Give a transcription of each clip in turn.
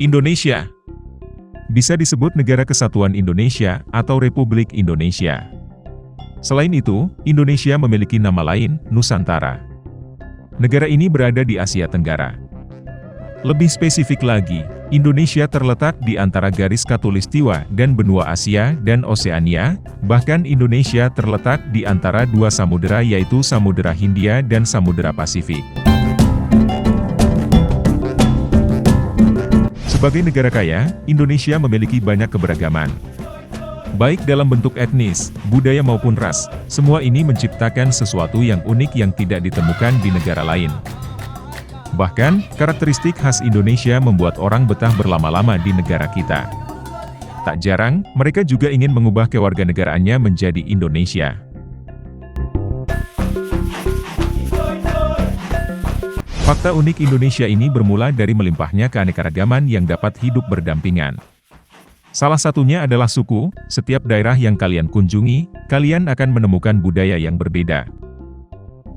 Indonesia bisa disebut Negara Kesatuan Indonesia atau Republik Indonesia. Selain itu, Indonesia memiliki nama lain, Nusantara. Negara ini berada di Asia Tenggara. Lebih spesifik lagi, Indonesia terletak di antara garis khatulistiwa dan benua Asia dan Oseania, bahkan Indonesia terletak di antara dua samudera yaitu Samudera Hindia dan Samudera Pasifik. Sebagai negara kaya, Indonesia memiliki banyak keberagaman. Baik dalam bentuk etnis, budaya maupun ras, semua ini menciptakan sesuatu yang unik yang tidak ditemukan di negara lain. Bahkan, karakteristik khas Indonesia membuat orang betah berlama-lama di negara kita. Tak jarang, mereka juga ingin mengubah kewarganegaraannya menjadi Indonesia. Fakta unik Indonesia ini bermula dari melimpahnya keanekaragaman yang dapat hidup berdampingan. Salah satunya adalah suku. Setiap daerah yang kalian kunjungi, kalian akan menemukan budaya yang berbeda.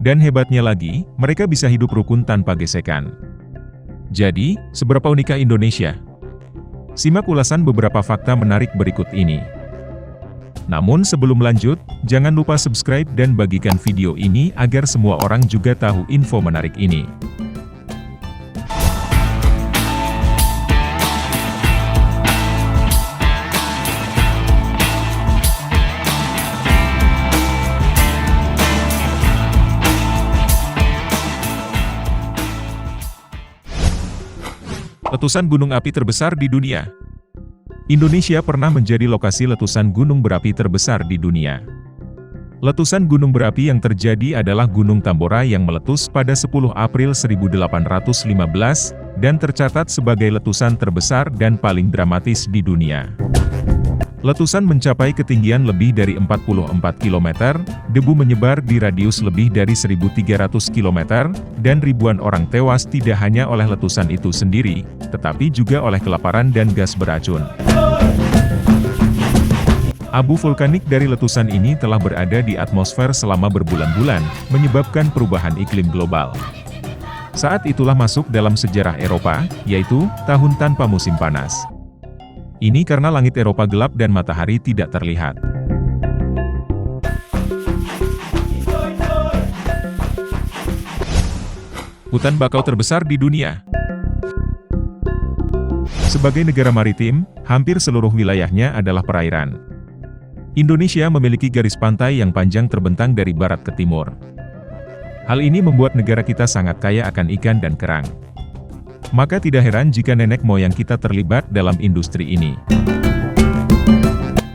Dan hebatnya lagi, mereka bisa hidup rukun tanpa gesekan. Jadi, seberapa unikah Indonesia? Simak ulasan beberapa fakta menarik berikut ini. Namun sebelum lanjut, jangan lupa subscribe dan bagikan video ini agar semua orang juga tahu info menarik ini. Letusan gunung api terbesar di dunia. Indonesia pernah menjadi lokasi letusan gunung berapi terbesar di dunia. Letusan gunung berapi yang terjadi adalah Gunung Tambora yang meletus pada 10 April 1815, dan tercatat sebagai letusan terbesar dan paling dramatis di dunia. Letusan mencapai ketinggian lebih dari 44 km, debu menyebar di radius lebih dari 1.300 km, dan ribuan orang tewas tidak hanya oleh letusan itu sendiri, tetapi juga oleh kelaparan dan gas beracun. Abu vulkanik dari letusan ini telah berada di atmosfer selama berbulan-bulan, menyebabkan perubahan iklim global. Saat itulah masuk dalam sejarah Eropa, yaitu tahun tanpa musim panas. Ini karena langit Eropa gelap dan matahari tidak terlihat. Hutan bakau terbesar di dunia. Sebagai negara maritim, hampir seluruh wilayahnya adalah perairan. Indonesia memiliki garis pantai yang panjang terbentang dari barat ke timur. Hal ini membuat negara kita sangat kaya akan ikan dan kerang. Maka tidak heran jika nenek moyang kita terlibat dalam industri ini.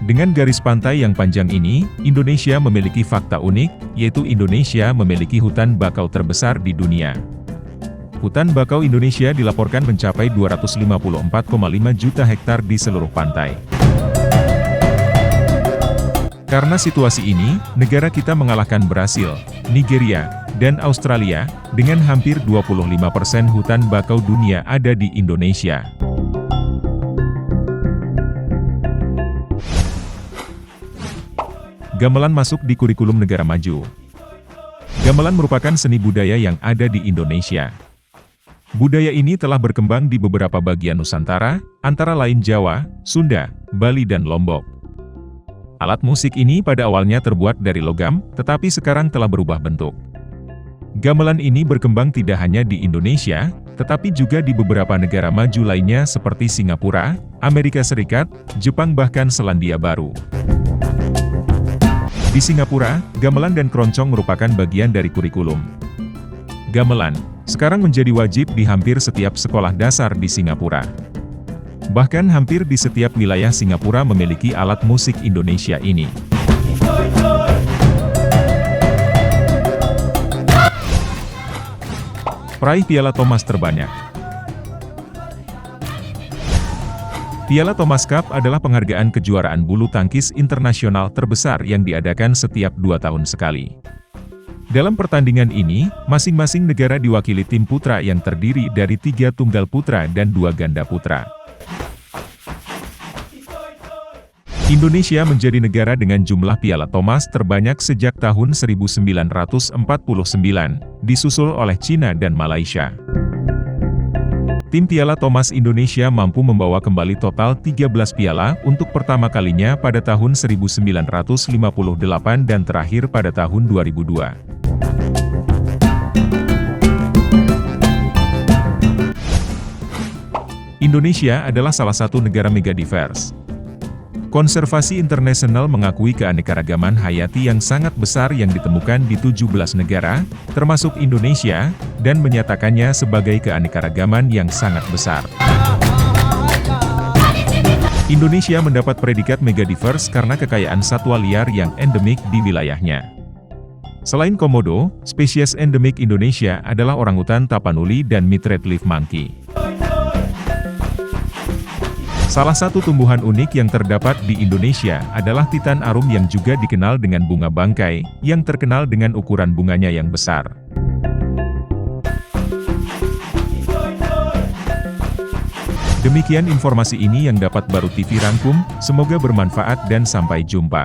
Dengan garis pantai yang panjang ini, Indonesia memiliki fakta unik, yaitu Indonesia memiliki hutan bakau terbesar di dunia. Hutan bakau Indonesia dilaporkan mencapai 254,5 juta hektar di seluruh pantai. Karena situasi ini, negara kita mengalahkan Brasil, Nigeria, dan Australia, dengan hampir 25% hutan bakau dunia ada di Indonesia. Gamelan masuk di kurikulum negara maju. Gamelan merupakan seni budaya yang ada di Indonesia. Budaya ini telah berkembang di beberapa bagian Nusantara, antara lain Jawa, Sunda, Bali dan Lombok. Alat musik ini pada awalnya terbuat dari logam, tetapi sekarang telah berubah bentuk. Gamelan ini berkembang tidak hanya di Indonesia, tetapi juga di beberapa negara maju lainnya seperti Singapura, Amerika Serikat, Jepang bahkan Selandia Baru. Di Singapura, gamelan dan keroncong merupakan bagian dari kurikulum. Gamelan sekarang menjadi wajib di hampir setiap sekolah dasar di Singapura. Bahkan hampir di setiap wilayah Singapura memiliki alat musik Indonesia ini. Peraih Piala Thomas terbanyak. Piala Thomas Cup adalah penghargaan kejuaraan bulu tangkis internasional terbesar yang diadakan setiap 2 tahun sekali. Dalam pertandingan ini, masing-masing negara diwakili tim putra yang terdiri dari 3 tunggal putra dan 2 ganda putra. Indonesia menjadi negara dengan jumlah Piala Thomas terbanyak sejak tahun 1949, disusul oleh Cina dan Malaysia. Tim Piala Thomas Indonesia mampu membawa kembali total 13 piala untuk pertama kalinya pada tahun 1958 dan terakhir pada tahun 2002. Indonesia adalah salah satu negara megadivers. Konservasi Internasional mengakui keanekaragaman hayati yang sangat besar yang ditemukan di 17 negara, termasuk Indonesia, dan menyatakannya sebagai keanekaragaman yang sangat besar. Indonesia mendapat predikat megadivers karena kekayaan satwa liar yang endemik di wilayahnya. Selain komodo, spesies endemik Indonesia adalah orangutan tapanuli dan mitred leaf monkey. Salah satu tumbuhan unik yang terdapat di Indonesia adalah titan arum yang juga dikenal dengan bunga bangkai, yang terkenal dengan ukuran bunganya yang besar. Demikian informasi ini yang dapat Baru TV rangkum, semoga bermanfaat dan sampai jumpa.